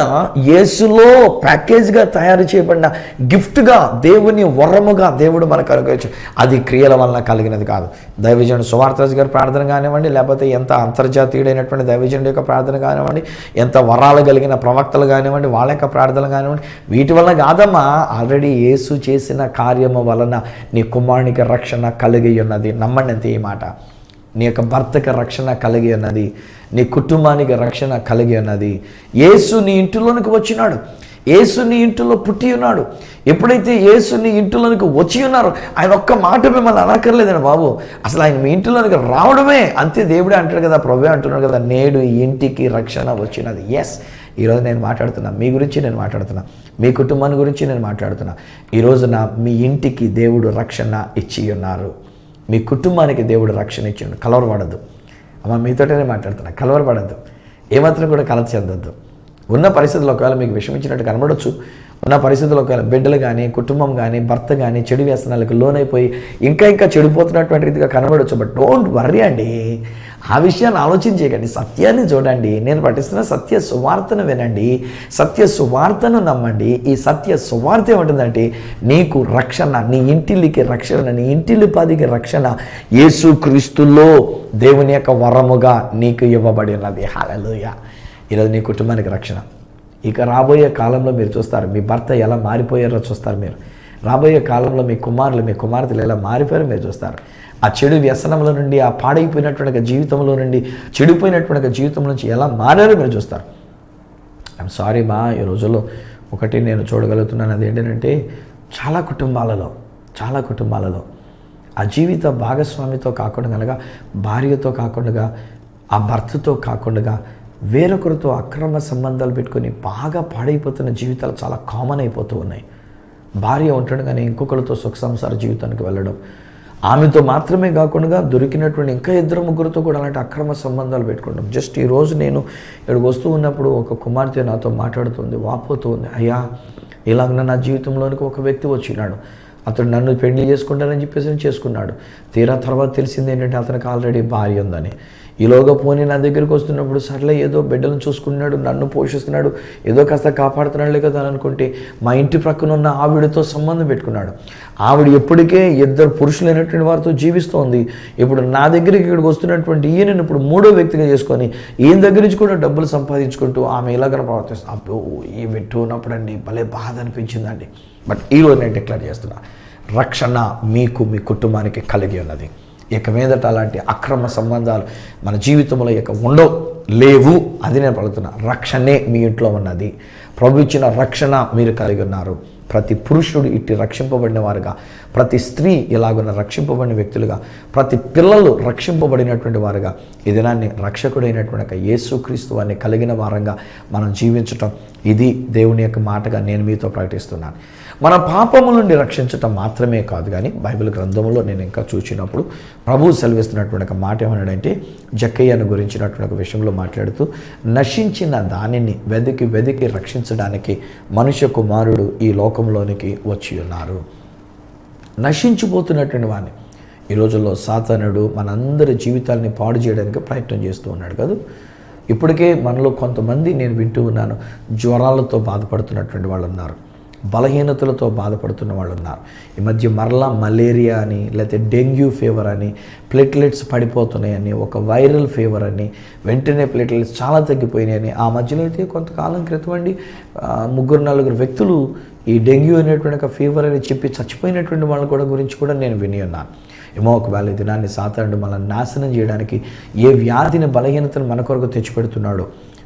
యేసులో ప్యాకేజ్గా తయారు చేయబడిన గిఫ్ట్గా, దేవుని వరముగా దేవుడు మనకు అనుకోవచ్చు. అది క్రియల వలన కలిగినది కాదు. దైవజనుడు సువార్తరాజు గారి ప్రార్థన కానివ్వండి, లేకపోతే ఎంత అంతర్జాతీయుడైనటువంటి దైవజనుడి యొక్క ప్రార్థన కానివ్వండి, ఎంత వరాలు కలిగిన ప్రవక్తలు కానివ్వండి, వాళ్ళ యొక్క ప్రార్థనలు కానివ్వండి, వీటి వలన కాదమ్మా. ఆల్రెడీ యేసు చేసిన కార్యము వలన నీ కుమారునికి రక్షణ కలిగి ఉన్నది. నమ్మండి అంతే ఈ మాట. నీ యొక్క భర్తకి రక్షణ కలిగి ఉన్నది, నీ కుటుంబానికి రక్షణ కలిగి ఉన్నది. యేసు నీ ఇంటిలోనికి వచ్చినాడు, యేసు నీ ఇంటిలో పుట్టి ఉన్నాడు. ఎప్పుడైతే యేసు నీ ఇంటిలోనికి వచ్చి ఉన్నారో, ఆయన ఒక్క మాట మిమ్మల్ని అనక్కర్లేదండి బాబు, అసలు ఆయన మీ ఇంటిలోనికి రావడమే అంతే. దేవుడే అంటాడు కదా, ప్రభువే అంటున్నాడు కదా, నేడు ఈ ఇంటికి రక్షణ వచ్చినది. ఎస్, ఈరోజు నేను మాట్లాడుతున్నా, మీ గురించి నేను మాట్లాడుతున్నా, మీ కుటుంబాన్ని గురించి నేను మాట్లాడుతున్నా. ఈరోజున మీ ఇంటికి దేవుడు రక్షణ ఇచ్చి ఉన్నారు, మీ కుటుంబానికి దేవుడు రక్షణ ఇచ్చి ఉన్నారు. కలవరపడద్దు అమ్మ, మీతోనే మాట్లాడుతున్నా. కలవరపడద్దు, ఏమాత్రం కూడా కలత చెందొద్దు. ఉన్న పరిస్థితుల్లో ఒకవేళ మీకు విషయం ఇచ్చినట్టు కనబడవచ్చు. ఉన్న పరిస్థితుల్లో ఒకవేళ బిడ్డలు కానీ, కుటుంబం కానీ, భర్త కానీ చెడు వ్యసనాలకు లోనైపోయి ఇంకా చెడిపోతున్నటువంటి రీతిగా కనబడవచ్చు. బట్ డోంట్ వర్రీ అండి, ఆ విషయాన్ని ఆలోచించేయకండి. సత్యాన్ని చూడండి. నేను పఠిస్తున్న సత్య సువార్తను వినండి, సత్య సువార్తను నమ్మండి. ఈ సత్య సువార్త ఏమంటుందంటే నీకు రక్షణ, నీ ఇంటిలికి రక్షణ, నీ ఇంటిల్లిపాదికి రక్షణ యేసుక్రీస్తులో దేవుని యొక్క వరముగా నీకు ఇవ్వబడినది. హల్లెలూయా. ఈరోజు నీ కుటుంబానికి రక్షణ. ఇక రాబోయే కాలంలో మీరు చూస్తారు, మీ భర్త ఎలా మారిపోయారో చూస్తారు. మీరు రాబోయే కాలంలో మీ కుమారులు, మీ కుమార్తెలు ఎలా మారిపోయారో మీరు చూస్తారు. ఆ చెడు వ్యసనంలో నుండి, ఆ పాడైపోయినటువంటి జీవితంలో నుండి, చెడిపోయినటువంటి జీవితం నుంచి ఎలా మారారో మీరు చూస్తారు. ఐఎమ్ సారీ మా, ఈ రోజుల్లో ఒకటి నేను చూడగలుగుతున్నాను, అది ఏంటంటే చాలా కుటుంబాలలో ఆ జీవిత భాగస్వామితో కాకుండా కనుక, భార్యతో కాకుండా, ఆ భర్తతో కాకుండా వేరొకరితో అక్రమ సంబంధాలు పెట్టుకొని బాగా పాడైపోతున్న జీవితాలు చాలా కామన్ అయిపోతూ ఉన్నాయి. భార్య ఉంటాడు కానీ ఇంకొకరితో సుఖ సంసార జీవితానికి వెళ్ళడం, ఆమెతో మాత్రమే కాకుండా దొరికినటువంటి ఇంకా 2-3 కూడా అలాంటి అక్రమ సంబంధాలు పెట్టుకుంటాం. జస్ట్ ఈరోజు నేను ఇక్కడికి వస్తూ ఉన్నప్పుడు ఒక కుమార్తె నాతో మాట్లాడుతుంది, వాపోతూ ఉంది, అయ్యా ఇలాగ నా జీవితంలోనికి ఒక వ్యక్తి వచ్చినాడు, అతడు నన్ను పెళ్లి చేసుకుంటానని చెప్పేసి చేసుకున్నాడు. తీరా తర్వాత తెలిసింది ఏంటంటే అతనికి ఆల్రెడీ భార్య ఉందని. ఈలోగా పోనీ నా దగ్గరికి వస్తున్నప్పుడు సర్లే ఏదో బిడ్డలను చూసుకున్నాడు, నన్ను పోషిస్తున్నాడు, ఏదో కాస్త కాపాడుతున్నాడులే కదా అని అనుకుంటే మా ఇంటి ప్రక్కన ఉన్న ఆవిడతో సంబంధం పెట్టుకున్నాడు. ఆవిడ ఎప్పటికే 2 పురుషులైనటువంటి వారితో జీవిస్తోంది. ఇప్పుడు నా దగ్గరికి ఇక్కడికి వస్తున్నటువంటి ఈయనను ఇప్పుడు 3వ వ్యక్తిగా చేసుకొని ఈయన దగ్గర నుంచి కూడా డబ్బులు సంపాదించుకుంటూ ఆమె ఇలాగ ప్రవర్తిస్తుంది. అబ్బో, ఈ వింటున్నప్పుడు అండి భలే బాధ అనిపించిందండి. బట్ ఈరోజు నేను డిక్లేర్ చేస్తున్నా, రక్షణ మీకు, మీ కుటుంబానికి కలిగి ఉన్నది. ఇక మీదట అలాంటి అక్రమ సంబంధాలు మన జీవితంలో ఇక ఉండవు, లేవు. అది నేను పలుకుతున్నా. రక్షణే మీ ఇంట్లో ఉన్నది. ప్రభు ఇచ్చిన రక్షణ మీరు కలిగి ఉన్నారు. ప్రతి పురుషుడు ఇట్టి రక్షింపబడిన వారుగా, ప్రతి స్త్రీ ఇలాగున్న రక్షింపబడిన వ్యక్తులుగా, ప్రతి పిల్లలు రక్షింపబడినటువంటి వారుగా, ఈ దినాన్ని రక్షకుడైనటువంటి యేసుక్రీస్తు వారిని కలిగిన వారంగా మనం జీవించటం, ఇది దేవుని యొక్క మాటగా నేను మీతో ప్రకటిస్తున్నాను. మన పాపము నుండి రక్షించటం మాత్రమే కాదు, కానీ బైబిల్ గ్రంథంలో నేను ఇంకా చూసినప్పుడు ప్రభువు సెలవిస్తున్నటువంటి ఒక మాట ఏమన్నాడంటే, జక్కయ్యను గురించినటువంటి ఒక విషయంలో మాట్లాడుతూ, నశించిన దానిని వెదికి రక్షించడానికి మనుష్య కుమారుడు ఈ లోకంలోనికి వచ్చి ఉన్నారు. నశించిపోతున్నటువంటి వాడిని ఈ రోజుల్లో సాతానుడు మనందరి జీవితాలని పాడు చేయడానికి ప్రయత్నం చేస్తూ ఉన్నాడు కదా. ఇప్పటికే మనలో కొంతమంది నేను వింటూ ఉన్నాను, జ్వరాలతో బాధపడుతున్నటువంటి వాళ్ళు ఉన్నారు, బలహీనతలతో బాధపడుతున్న వాళ్ళు ఉన్నారు. ఈ మధ్య మరలా మలేరియా అని, లేకపోతే డెంగ్యూ ఫీవర్ అని, ప్లేట్లెట్స్ పడిపోతున్నాయని, ఒక వైరల్ ఫీవర్ అని, వెంటనే ప్లేట్లెట్స్ చాలా తగ్గిపోయినాయని. ఆ మధ్యలో అయితే కొంతకాలం క్రితం అండి 3-4 వ్యక్తులు ఈ డెంగ్యూ అనేటువంటి ఒక ఫీవర్ అని చెప్పి చచ్చిపోయినటువంటి వాళ్ళ కూడా గురించి కూడా నేను విని ఉన్నాను. ఏమో ఒకవేళ ఈ దినాన్ని సాతానుడు మనల్ని నాశనం చేయడానికి ఏ వ్యాధిని, బలహీనతను మన కొరకు తెచ్చిపెడుతున్నాడో,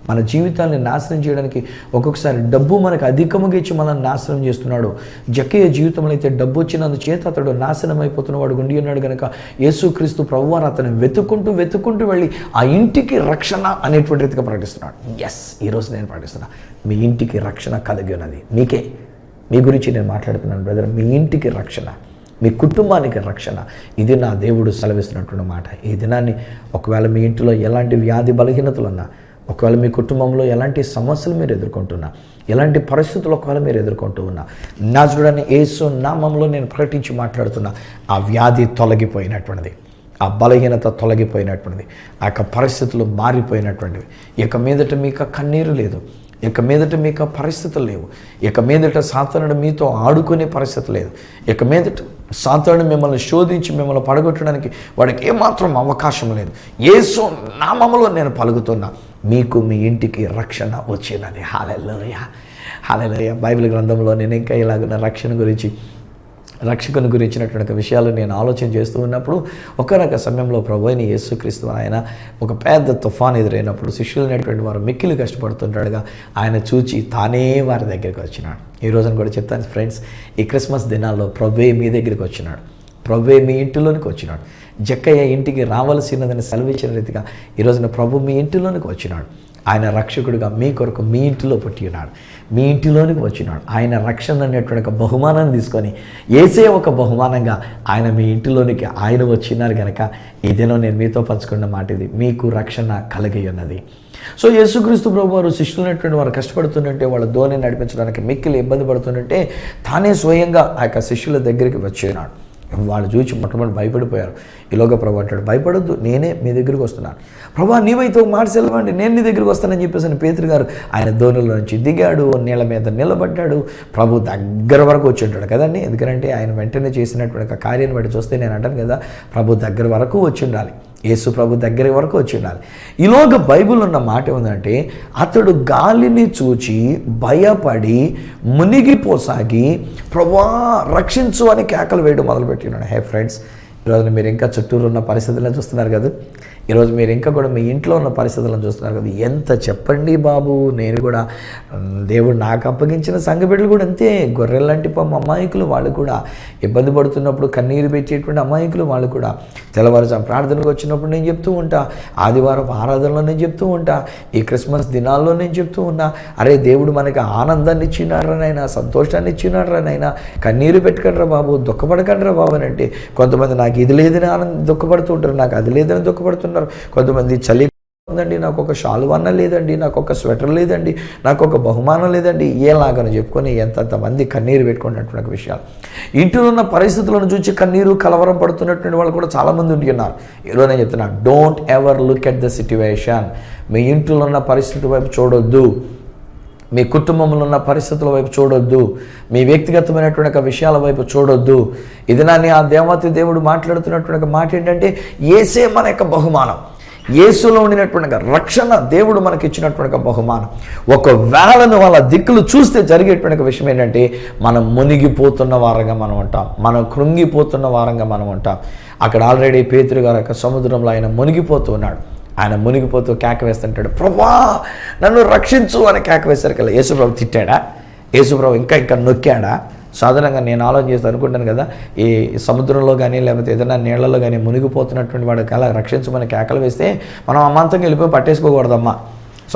మన జీవితాన్ని నాశనం చేయడానికి ఒక్కొక్కసారి డబ్బు మనకు అధికముగా ఇచ్చి మనల్ని నాశనం చేస్తున్నాడు. జక్కయ్య జీవితంలో అయితే డబ్బు వచ్చినందుచేత అతడు నాశనం అయిపోతున్నవాడు గుండి ఉన్నాడు కనుక యేసుక్రీస్తు ప్రభువారు అతను వెతుక్కుంటూ వెళ్ళి ఆ ఇంటికి రక్షణ అనేటువంటి రీతిగా ప్రకటిస్తున్నాడు. ఎస్, ఈరోజు నేను ప్రకటిస్తున్నాను, మీ ఇంటికి రక్షణ కలిగి ఉన్నది. మీ గురించి నేను మాట్లాడుతున్నాను బ్రదర్. మీ ఇంటికి రక్షణ, మీ కుటుంబానికి రక్షణ, ఇది నా దేవుడు సెలవిస్తున్నటువంటి మాట. ఈ దినాన్ని ఒకవేళ మీ ఇంటిలో ఎలాంటి వ్యాధి బలహీనతలు ఉన్నా, ఒకవేళ మీ కుటుంబంలో ఎలాంటి సమస్యలు మీరు ఎదుర్కొంటున్నా, ఎలాంటి పరిస్థితులు ఒకవేళ మీరు ఎదుర్కొంటూ ఉన్నా, నజరుడైన యేసు నామములో నేను ప్రకటించి మాట్లాడుతున్నా, ఆ వ్యాధి తొలగిపోయినటువంటిది, ఆ బలహీనత తొలగిపోయినటువంటిది, ఆ యొక్క పరిస్థితులు మారిపోయినటువంటివి. ఇక మీదట మీకు కన్నీరు లేదు, ఇక మీదట మీకు పరిస్థితులు లేవు, ఇక మీదట సాతానుడు మీతో ఆడుకునే పరిస్థితి లేదు, ఇక మీదట సాతానుడు మిమ్మల్ని శోధించి మిమ్మల్ని పడగొట్టడానికి వాడికి ఏమాత్రం అవకాశం లేదు. యేసు నామములో నేను పలుకుతున్నా, మీకు మీ ఇంటికి రక్షణ వచ్చినది. హల్లెలూయా, హల్లెలూయా. బైబిల్ గ్రంథంలో నేను ఇంకా ఇలాగున్న రక్షకుని గురించినటువంటి విషయాలు నేను ఆలోచన చేస్తూ ఉన్నప్పుడు ఒకనొక సమయంలో ప్రభువైన యేసుక్రీస్తు ఆయన ఒక పెద్ద తుఫాన్ ఎదురైనప్పుడు శిష్యులైనటువంటి వారు మిక్కిలి కష్టపడుతుంటాడుగా ఆయన చూచి తానే వారి దగ్గరికి వచ్చినాడు. ఈ రోజున కూడా చెప్తాను ఫ్రెండ్స్, ఈ క్రిస్మస్ దినాల్లో ప్రభువే మీ దగ్గరికి వచ్చినాడు, ప్రభువే మీ ఇంటిలోనికి వచ్చినాడు. జక్కయ్య ఇంటికి రావాల్సినదని సెలవిచ్చిన రీతిగా ఈ రోజున ప్రభు మీ ఇంటిలోనికి వచ్చినాడు. ఆయన రక్షకుడిగా మీ కొరకు మీ ఇంటిలో పుట్టి ఉన్నాడు, మీ ఇంటిలోనికి వచ్చినాడు. ఆయన రక్షణ అనేటువంటి ఒక బహుమానాన్ని తీసుకొని ఏసే ఒక బహుమానంగా ఆయన మీ ఇంటిలోనికి ఆయన వచ్చినారు కనుక ఈ దినం నేను మీతో పంచుకున్న మాట ఇది, మీకు రక్షణ కలిగి ఉన్నది. సో యేసుక్రీస్తు ప్రభు వారు శిష్యులైనటువంటి వారు కష్టపడుతుంటే వాళ్ళ ధోని నడిపించడానికి మిక్కిలి ఇబ్బంది పడుతుంటే తానే స్వయంగా ఆ యొక్క శిష్యుల దగ్గరికి వచ్చినాడు. వాళ్ళు చూసి మొట్టమొదటి భయపడిపోయారు. ఈలోగా ప్రభు అంటాడు, భయపడొద్దు, నేనే మీ దగ్గరికి వస్తున్నాను. ప్రభా నీవైతే ఒక మాట సెలవండి, నేను నీ దగ్గరికి వస్తానని చెప్పేసి పేతురు గారు ఆయన ధోనిలో నుంచి దిగాడు, నీళ్ళ మీద నిలబడ్డాడు. ప్రభు దగ్గర వరకు వచ్చి ఉంటాడు కదండి, ఎందుకంటే ఆయన వెంటనే చేసినటువంటి కార్యాన్ని బట్టి చూస్తే నేను అంటాను కదా, ప్రభు దగ్గర వరకు వచ్చి ఉండాలి, యేసు ప్రభు దగ్గర వరకు వచ్చి ఉండాలి. ఈలోగా బైబిల్ ఉన్న మాట ఏంటంటే, అతడు గాలిని చూచి భయపడి మునిగిపోసాగి ప్రభువా రక్షించు అని కేకలు వేయడం మొదలుపెట్టినాడు. హే ఫ్రెండ్స్, ఈరోజు మీరు ఇంకా చుట్టూరు ఉన్న పరిస్థితులను చూస్తున్నారు కదా, ఈరోజు మీరు ఇంకా కూడా మీ ఇంట్లో ఉన్న పరిస్థితులను చూస్తున్నారు కదా. ఎంత చెప్పండి బాబు, నేను కూడా దేవుడు నాకు అప్పగించిన సంఘ బిడ్డలు కూడా అంతే, గొర్రెల్లాంటి అమాయకులు వాళ్ళు కూడా ఇబ్బంది పడుతున్నప్పుడు కన్నీరు పెట్టేటువంటి అమాయకులు వాళ్ళు కూడా. తెల్లవారుజాము ప్రార్థనకు వచ్చినప్పుడు నేను చెప్తూ ఉంటా, ఆదివారం ఆరాధనలో నేను చెప్తూ ఉంటా, ఈ క్రిస్మస్ దినాల్లో నేను చెప్తూ ఉన్నా, అరే దేవుడు మనకి ఆనందాన్ని ఇచ్చినాడు రానైనా, సంతోషాన్ని ఇచ్చినాడు రానైనా, కన్నీరు పెట్టుకండ్రా బాబు, దుఃఖపడకండ్రా బాబు అని అంటే కొంతమంది నాకు ఇది లేదని దుఃఖపడుతూ ఉంటారు, నాకు అది లేదని దుఃఖపడుతున్నారు. కొంతమంది చలి ఉందండి, నాకు ఒక శాలువాన్న లేదండి, నాకు ఒక స్వెటర్ లేదండి, నాకు ఒక బహుమానం లేదండి, ఏలాగని చెప్పుకొని ఎంతమంది కన్నీరు పెట్టుకున్నటువంటి విషయాలు. ఇంట్లో ఉన్న పరిస్థితులను చూసి కన్నీరు కలవరం పడుతున్నటువంటి వాళ్ళు కూడా చాలామంది ఉంటున్నారు. ఈరోజు నేను చెప్తున్నాను, don't ever look at the situation. మీ ఇంట్లో ఉన్న పరిస్థితి వైపు చూడొద్దు, మీ కుటుంబంలో ఉన్న పరిస్థితుల వైపు చూడొద్దు, మీ వ్యక్తిగతమైనటువంటి విషయాల వైపు చూడొద్దు. ఇది నాని ఆ దేవాతి దేవుడు మాట్లాడుతున్నటువంటి మాట ఏంటంటే, యేసే మన యొక్క బహుమానం, యేసులో ఉండినటువంటి రక్షణ దేవుడు మనకి ఇచ్చినటువంటి బహుమానం. ఒకవేళ వాళ్ళ దిక్కులు చూస్తే జరిగేటువంటి విషయం ఏంటంటే, మనం మునిగిపోతున్న వారంగా మనం ఉంటాం, మనం కృంగిపోతున్న వారంగా మనం ఉంటాం. అక్కడ ఆల్రెడీ పేతురు గారు యొక్క సముద్రంలో ఆయన మునిగిపోతూ ఉన్నాడు. ఆయన మునిగిపోతూ కేక వేస్తుంటాడు, ప్రభా నన్ను రక్షించు అని కేక వేశారు కదా. యేసుప్రభు తిట్టాడా? యేసుప్రభు ఇంకా నొక్కాడా? సాధారణంగా నేను ఆలోచన చేస్తూ అనుకుంటాను కదా, ఈ సముద్రంలో కానీ లేకపోతే ఏదైనా నీళ్లలో కానీ మునిగిపోతున్నటువంటి వాడు అలా రక్షించమని కేకలు వేస్తే మనం అమాంతంగా వెళ్ళిపోయి పట్టేసుకోకూడదమ్మా.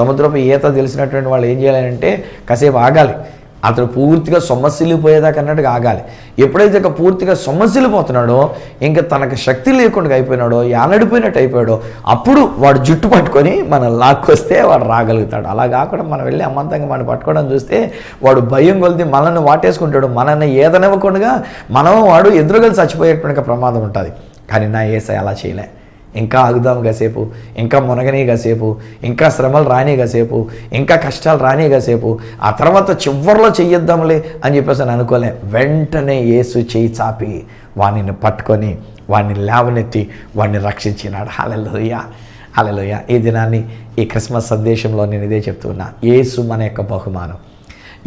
సముద్రపు ఈత తెలిసినటువంటి వాళ్ళు ఏం చేయాలంటే కాసేపు ఆగాలి, అతడు పూర్తిగా సొమ్మసిల్లిపోయేదాకా అన్నట్టుగా ఆగాలి. ఎప్పుడైతే ఇక పూర్తిగా సొమ్మసిల్లిపోతున్నాడో, ఇంకా తనకు శక్తి లేకుండా అయిపోయినాడో, యానడిపోయినట్టు అయిపోయాడో, అప్పుడు వాడు జుట్టు పట్టుకొని మనం లాక్కొస్తే వాడు రాగలుగుతాడు. అలా కాకుండా మనం వెళ్ళి అమ్మంతంగా మనం పట్టుకోవడం చూస్తే వాడు భయం కొలిది మనల్ని వాటేసుకుంటాడు, మనల్ని ఏదనివ్వకుండా వాడు ఎదురుగలి చచ్చిపోయేటువంటి ప్రమాదం ఉంటుంది. కానీ నా యేసయ్య అలా చేయలే. ఇంకా ఆగుదాం కాసేపు, ఇంకా మునగని కాసేపు, ఇంకా శ్రమలు రాని కాసేపు, ఇంకా కష్టాలు రాని కాసేపు, ఆ తర్వాత చివరిలో చెయ్యొద్దాంలే అని చెప్పేసి అని అనుకోలే. వెంటనే యేసు చేయి చాపి వాణ్ణి పట్టుకొని వాణ్ణి లేవనెత్తి వాణ్ణి రక్షించినాడు. హల్లెలూయా, హల్లెలూయా. ఈ దినాన్ని ఈ క్రిస్మస్ సందేశంలో నేను ఇదే చెప్తున్నా. యేసు మన యొక్క బహుమానం.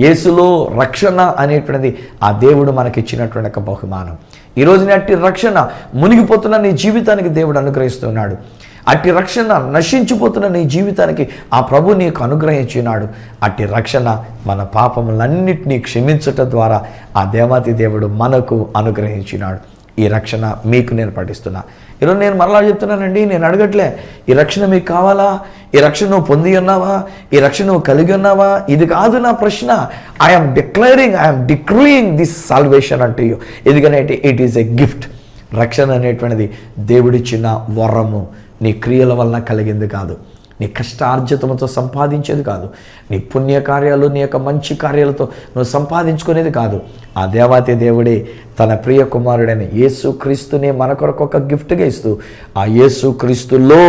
యేసులో రక్షణ అనేటువంటిది ఆ దేవుడు మనకిచ్చినటువంటి ఒక బహుమానం. ఈరోజు అట్టి రక్షణ మునిగిపోతున్న నీ జీవితానికి దేవుడు అనుగ్రహిస్తున్నాడు. అట్టి రక్షణ నశించిపోతున్న నీ జీవితానికి ఆ ప్రభు నీకు అనుగ్రహించినాడు. అట్టి రక్షణ మన పాపములన్నిటినీ క్షమించటం ద్వారా ఆ దేవాతి దేవుడు మనకు అనుగ్రహించినాడు. ఈ రక్షణ మీకు నేను పఠిస్తున్నా. ఈరోజు నేను మరలా చెప్తున్నానండి, నేను అడగట్లే ఈ రక్షణ మీకు కావాలా, ఈ రక్షణ నువ్వు పొంది ఉన్నావా, ఈ రక్షణ నువ్వు కలిగి ఉన్నావా, ఇది కాదు నా ప్రశ్న. ఐఎమ్ డిక్లరింగ్ దిస్ సాల్వేషన్ అంటూ యూ. ఎందుకంటే ఇట్ ఈస్ ఎ గిఫ్ట్. రక్షణ అనేటువంటిది దేవుడిచ్చిన వరము. నీ క్రియల వలన కలిగింది కాదు, నీ కష్టార్జితముతో సంపాదించేది కాదు, నీ పుణ్యకార్యాలు నీ యొక్క మంచి కార్యాలతో నువ్వు సంపాదించుకునేది కాదు. ఆ దేవాతి దేవుడే తన ప్రియ కుమారుడైన యేసు క్రీస్తునే మన కొరకు ఒక గిఫ్ట్గా ఇస్తూ ఆ యేసు క్రీస్తులో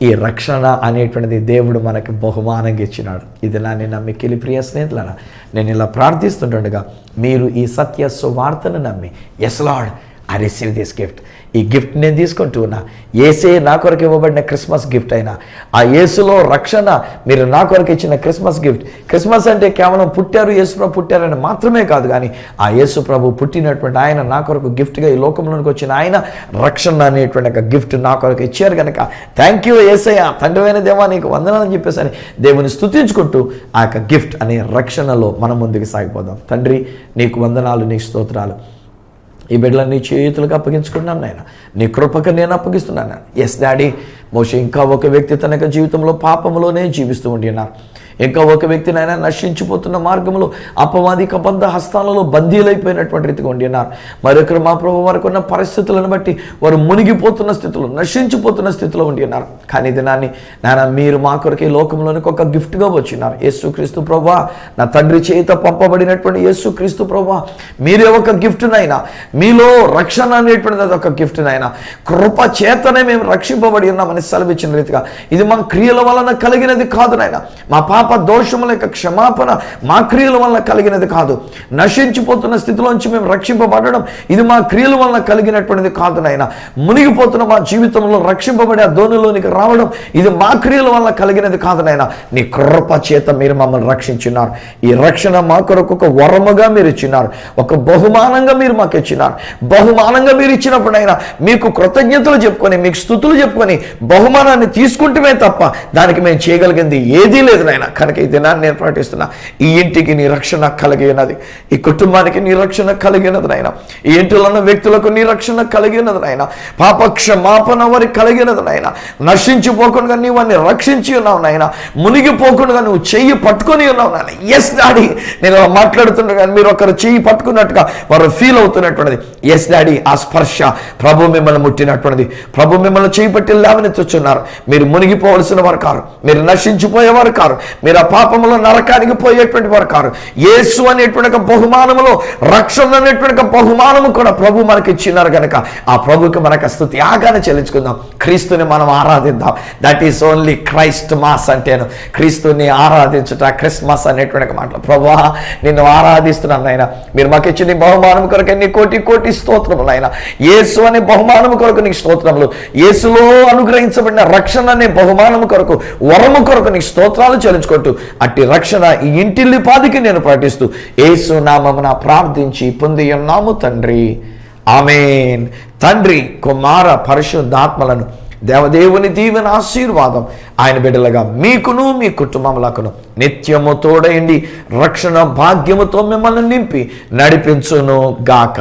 ఈ రక్షణ అనేటువంటిది దేవుడు మనకి బహుమానంగా ఇచ్చినాడు. ఇది నేను నమ్మికెళ్ళి ప్రియ స్నేహితులనా, నేను ఇలా ప్రార్థిస్తుండగా మీరు ఈ సత్య సువార్తను నమ్మి, yes Lord I receive this gift, ఈ గిఫ్ట్ నేను తీసుకుంటూ ఉన్నా. యేసే నా కొరకు ఇవ్వబడిన క్రిస్మస్ గిఫ్ట్ అయినా ఆ యేసులో రక్షణ మీరు నా కొరకు ఇచ్చిన క్రిస్మస్ గిఫ్ట్. క్రిస్మస్ అంటే కేవలం పుట్టారు, యేసు ప్రభు పుట్టారని మాత్రమే కాదు, కానీ ఆ యేసు ప్రభు పుట్టినటువంటి ఆయన నా కొరకు గిఫ్ట్గా ఈ లోకంలోనికి వచ్చిన ఆయన రక్షణ అనేటువంటి ఒక గిఫ్ట్ నా కొరకు ఇచ్చారు కనుక థ్యాంక్ యూ యేసయ్య, తండ్రివైన దేవా నీకు వందనాలని చెప్పేసి అని దేవుని స్తుతించుకుంటూ ఆ యొక్క గిఫ్ట్ అనే రక్షణలో మనం ముందుకు సాగిపోదాం. తండ్రి నీకు వందనాలు, నీకు స్తోత్రాలు. ఈ బిడ్డలను నీ చేతులకు అప్పగించుకున్నాను నాయన, నీ కృపకు నేను అప్పగిస్తున్నాను. ఎస్ డాడీ, మోషే ఇంకా ఒక వ్యక్తి తన యొక్క జీవితంలో పాపంలోనే జీవిస్తూ ఉంటున్నారు. ఇంకా ఒక వ్యక్తిని ఆయన నశించిపోతున్న మార్గంలో అపవాది కబంధ హస్తాలలో బందీలైపోయినటువంటి రీతిగా ఉంటున్నారు. మరొకరు మా ప్రభు వారికి ఉన్న పరిస్థితులను బట్టి వారు మునిగిపోతున్న స్థితిలో, నశించిపోతున్న స్థితిలో ఉంటున్నారు. కానీ దినాన్ని నాయన మీరు మా కొరకు ఈ లోకంలోనికి ఒక గిఫ్ట్గా వచ్చినారు. యేసుక్రీస్తు ప్రభువా, నా తండ్రి చేత పంపబడినటువంటి యేసుక్రీస్తు ప్రభువా, మీరే ఒక గిఫ్ట్నైనా, మీలో రక్షణ అనేటువంటిది ఒక గిఫ్ట్నైనా, కృప చేతనే మేము రక్షింపబడి ఉన్నామని సెలవిచ్చిన రీతిగా ఇది మా క్రియల వలన కలిగినది కాదు నాయన, మా పాప దోషముల యొక్క క్షమాపణ మా క్రియల వలన కలిగినది కాదు, నశించిపోతున్న స్థితిలోంచి మేము రక్షింపబడడం ఇది మా క్రియల వలన కలిగినటువంటిది కాదు నాయన, మునిగిపోతున్న మా జీవితంలో రక్షింపబడి ఆ ధోనిలోనికి రావడం ఇది మా క్రియల వలన కలిగినది కాదు నాయన, నీ కృప చేత మీరు మమ్మల్ని రక్షించినారు. ఈ రక్షణ మా కొరకు ఒక వరముగా మీరు ఇచ్చినారు, ఒక బహుమానంగా మీరు మాకు ఇచ్చినారు. బహుమానంగా మీరు ఇచ్చినప్పుడైనా మీకు కృతజ్ఞతలు చెప్పుకొని, మీకు స్తుతులు చెప్పుకొని బహుమానాన్ని తీసుకుంటమే తప్ప దానికి మేము చేయగలిగింది ఏదీ లేదు నాయన. కనుక ఈ దినాన్ని నేను ప్రకటిస్తున్నా, ఈ ఇంటికి నీ రక్షణ కలిగి ఉన్నది, ఈ కుటుంబానికి నీ రక్షణ కలిగి ఉన్నది నాయన, ఈ ఇంటిలో ఉన్న వ్యక్తులకు నీ రక్షణ కలిగి ఉన్నది నాయన, పాప క్షమాపణ వారికి కలిగినది నాయన, నశించిపోకుండా నీవు వారిని రక్షించి ఉన్నావు నాయన, మునిగిపోకుండా నువ్వు చెయ్యి పట్టుకొని ఉన్నావు నాయన. ఎస్ డాడీ, నేను మాట్లాడుతున్నా కానీ మీరు ఒకరు చెయ్యి పట్టుకున్నట్టుగా వారు ఫీల్ అవుతున్నటువంటిది. ఎస్ డాడీ, ఆ స్పర్శ ప్రభు మిమ్మల్ని ముట్టినటువంటిది, ప్రభు మిమ్మల్ని చేయి పట్టి లేవనెత్తుచున్నారు. మీరు మునిగిపోవలసిన వారు కారు, మీరు నశించిపోయేవారు కారు, మీరు ఆ పాపములో నరకానికి పోయేటువంటి వారు కారు. యేసు అనేటువంటి ఒక బహుమానములో రక్షణ అనేటువంటి ఒక బహుమానము కూడా ప్రభు మనకి ఇచ్చినారు కనుక ఆ ప్రభుకి మనకు స్తుతి యాగాన్ని చెల్లించుకుందాం. క్రీస్తుని మనం ఆరాధిద్దాం. That is only Christ mass అంటేను, క్రీస్తుని ఆరాధించుట క్రిస్మస్ అనేటువంటి ఒక మాటలు. ప్రభువా, నిన్ను ఆరాధిస్తున్నాను నాయన, మీరు మాకు ఇచ్చిన బహుమానం కొరకు నీ కోటి కోటి స్తోత్రములు నాయన. యేసు అనే బహుమానము కొరకు నీకు స్తోత్రములు, యేసులో అనుగ్రహించబడిన రక్షణ అనే బహుమానము కొరకు, వరము కొరకు నీకు స్తోత్రాలు చెల్లించుకుంటూ అట్టి రక్షణ ఈ ఇంటిల్లిపాదికి నేను ప్రకటిస్తూ యేసు నామమున ప్రార్థించి పొంది ఉన్నాము తండ్రి, ఆమేన్. తండ్రి, కుమార, పరిశుద్ధాత్మలను దేవదేవుని దీవెన ఆశీర్వాదం ఆయన బిడ్డలుగా మీకును మీ కుటుంబములకును నిత్యము తోడయండి, రక్షణ భాగ్యముతో మిమ్మల్ని నింపి నడిపించును గాక.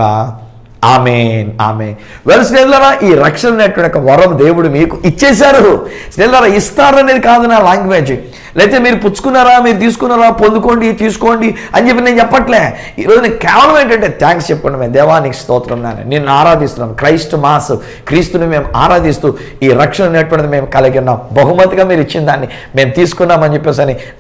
ఆమేన్, ఆమేన్. వెల్ స్నేహితులారా, ఈ రక్షణ అనేటువంటి వరం దేవుడు మీకు ఇచ్చేశారు. స్నేహితులారా, ఇస్తారనేది కాదు నా లాంగ్వేజ్. లేకపోతే మీరు పుచ్చుకున్నారా, మీరు తీసుకున్నారా, పొందుకోండి, తీసుకోండి అని చెప్పి నేను చెప్పట్లే. ఈరోజు నేను కేవలం ఏంటంటే థ్యాంక్స్ చెప్పండి. మేము దేవానికి స్తోత్రం నాయన, నిన్ను ఆరాధిస్తున్నాం. క్రైస్ట్ మాస్, క్రీస్తుని మేము ఆరాధిస్తూ ఈ రక్షణ అనేటువంటిది మేము కలిగి ఉన్నాం. బహుమతిగా మీరు ఇచ్చిన దాన్ని మేము తీసుకున్నామని చెప్పేసి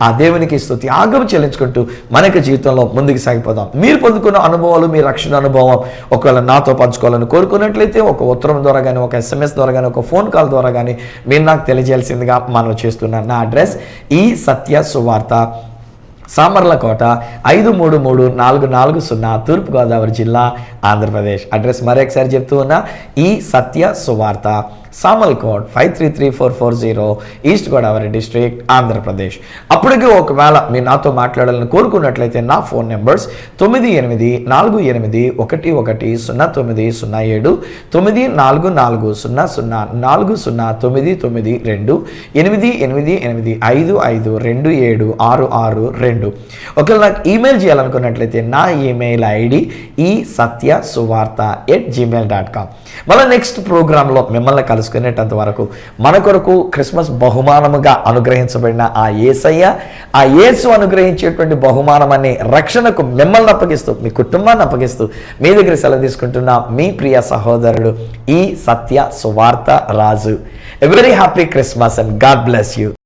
ఆ దేవునికి త్యాగం చెల్లించుకుంటూ మనకి జీవితంలో ముందుకు సాగిపోదాం. మీరు పొందుకున్న అనుభవాలు, మీ రక్షణ అనుభవం ఒకవేళ నాతో పంచుకోవాలని కోరుకున్నట్లయితే ఒక ఉత్తరం ద్వారా కానీ, ఒక SMS ద్వారా కానీ, ఒక ఫోన్ కాల్ ద్వారా కానీ మీరు నాకు తెలియజేయాల్సిందిగా మనం చేస్తున్నాను. నా అడ్రస్ ఈ సత్య సువార్త, సామర్లకోట 533440, తూర్పుగోదావరి జిల్లా, ఆంధ్రప్రదేశ్. అడ్రస్ మరొకసారి చెప్తూ ఉన్నా, ఈ సత్య సువార్త, Samalkot 533440, east Godavari district, Andhra Pradesh. అప్పటికి ఒకవేళ మీరు నాతో మాట్లాడాలని కోరుకున్నట్లయితే నా ఫోన్ నెంబర్స్ 9848110907, 944000409992, 8885526766. ఒకవేళ నాకు ఈమెయిల్ చేయాలనుకున్నట్లయితే నా ఈమెయిల్ ID isathyasuvartha@gmail.com. మళ్ళీ నెక్స్ట్ ప్రోగ్రాంలో మిమ్మల్ని కలుసుకునేటంత వరకు మన కొరకు క్రిస్మస్ బహుమానముగా అనుగ్రహించబడిన ఆ యేసయ్య, ఆ యేసు అనుగ్రహించేటువంటి బహుమానం అనే రక్షణకు మిమ్మల్ని అప్పగిస్తూ, మీ కుటుంబాన్ని అప్పగిస్తూ మీ దగ్గర సెలవు తీసుకుంటున్న మీ ప్రియ సహోదరుడు ఈ సత్య సువార్త Raju. A very happy Christmas and God bless you.